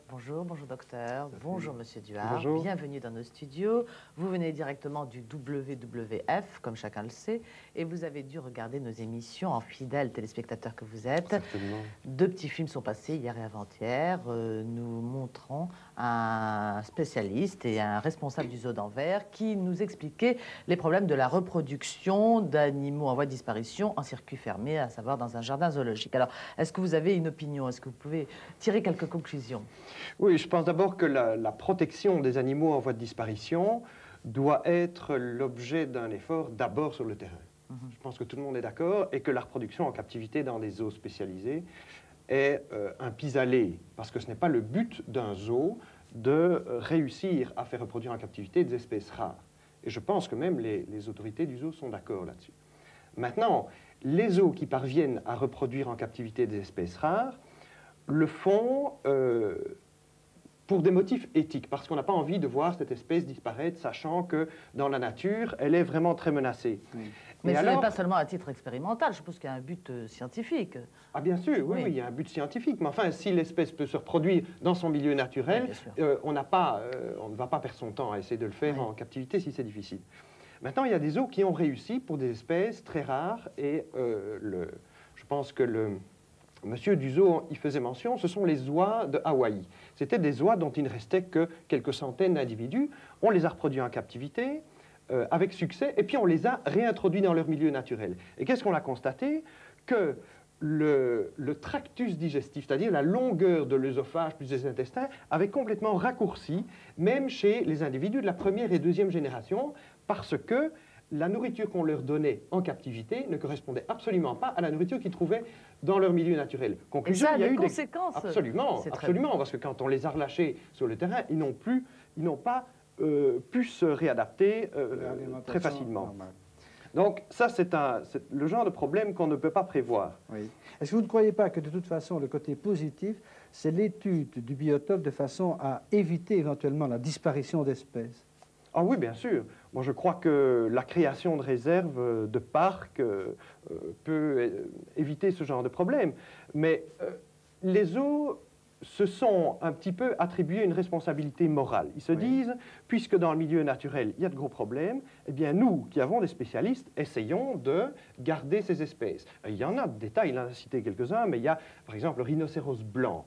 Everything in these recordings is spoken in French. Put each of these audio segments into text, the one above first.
Bonjour, bonjour docteur, bonjour monsieur Duhart, Bonjour. Bienvenue dans nos studios. Vous venez directement du WWF, comme chacun le sait, et vous avez dû regarder nos émissions en fidèle téléspectateur que vous êtes. Certainement. Deux petits films sont passés hier et avant-hier. Nous montrons un spécialiste et un responsable du zoo d'Anvers qui nous expliquait les problèmes de la reproduction d'animaux en voie de disparition en circuit fermé, à savoir dans un jardin zoologique. Alors, est-ce que vous avez une opinion? Est-ce que vous pouvez tirer quelques conclusions? Oui, je pense d'abord que la protection des animaux en voie de disparition doit être l'objet d'un effort d'abord sur le terrain. Je pense que tout le monde est d'accord et que la reproduction en captivité dans des zoos spécialisés est un pis-aller, parce que ce n'est pas le but d'un zoo de réussir à faire reproduire en captivité des espèces rares. Et je pense que même les autorités du zoo sont d'accord là-dessus. Maintenant, les zoos qui parviennent à reproduire en captivité des espèces rares le font pour des motifs éthiques, parce qu'on n'a pas envie de voir cette espèce disparaître, sachant que dans la nature, elle est vraiment très menacée. Oui. Mais et ce alors, n'est pas seulement à titre expérimental, je suppose qu'il y a un but scientifique. Ah bien sûr, oui, Oui. oui, il y a un but scientifique, mais enfin, si l'espèce peut se reproduire dans son milieu naturel, Oui, bien sûr. on ne va pas perdre son temps à essayer de le faire Oui. en captivité si c'est difficile. Maintenant, il y a des zoos qui ont réussi pour des espèces très rares, et je pense que le monsieur du zoo y faisait mention, ce sont les oies de Hawaï. C'était des oies dont il ne restait que quelques centaines d'individus. On les a reproduits en captivité, avec succès, et puis on les a réintroduits dans leur milieu naturel. Et qu'est-ce qu'on a constaté? Que le tractus digestif, c'est-à-dire la longueur de l'œsophage plus des intestins, avait complètement raccourci, même chez les individus de la première et deuxième génération, parce que la nourriture qu'on leur donnait en captivité ne correspondait absolument pas à la nourriture qu'ils trouvaient dans leur milieu naturel. Conclusion, Et ça a il y a des eu conséquences. Absolument, C'est très absolument, parce que quand on les a relâchés sur le terrain, ils n'ont pas pu se réadapter très facilement. Normale. Donc ça, c'est le genre de problème qu'on ne peut pas prévoir. Oui. Est-ce que vous ne croyez pas que de toute façon, le côté positif, c'est l'étude du biotope de façon à éviter éventuellement la disparition d'espèces? Ah oui, bien sûr. Moi, je crois que la création de réserves, de parcs, peut éviter ce genre de problème. Mais les zoos se sont un petit peu attribués une responsabilité morale. Ils se disent, puisque dans le milieu naturel, il y a de gros problèmes, eh bien, nous, qui avons des spécialistes, essayons de garder ces espèces. Il y en a des tas, il en a cité quelques-uns, mais il y a, par exemple, le rhinocéros blanc.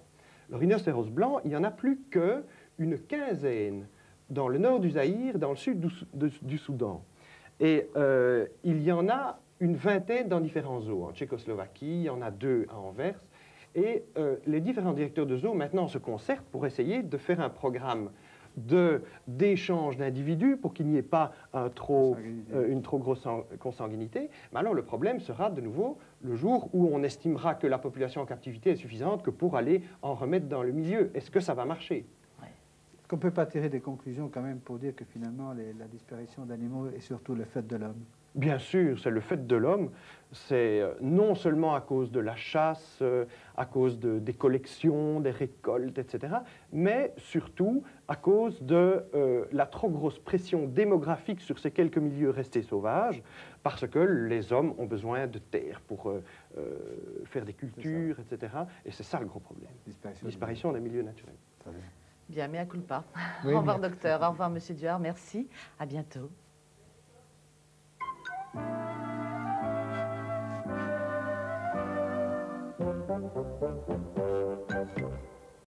Le rhinocéros blanc, il n'y en a plus qu'une quinzaine dans le nord du Zaïre, dans le sud du Soudan. Et il y en a une vingtaine dans différents zoos. En Tchécoslovaquie, il y en a 2 à Anvers. Et les différents directeurs de zoos maintenant se concertent pour essayer de faire un programme d'échange d'individus pour qu'il n'y ait pas une trop grosse consanguinité. Mais alors le problème sera de nouveau le jour où on estimera que la population en captivité est suffisante que pour aller en remettre dans le milieu. Est-ce que ça va marcher? Qu'on ne peut pas tirer des conclusions quand même pour dire que finalement la disparition d'animaux est surtout le fait de l'homme? Bien sûr, c'est le fait de l'homme. C'est non seulement à cause de la chasse, à cause des collections, des récoltes, etc., mais surtout à cause de la trop grosse pression démographique sur ces quelques milieux restés sauvages, parce que les hommes ont besoin de terre pour faire des cultures, etc. Et c'est ça le gros problème. Disparition des milieux naturels. Bien, mea culpa. Oui, Au revoir, merci. docteur. Au revoir, monsieur Duhart. Merci. À bientôt.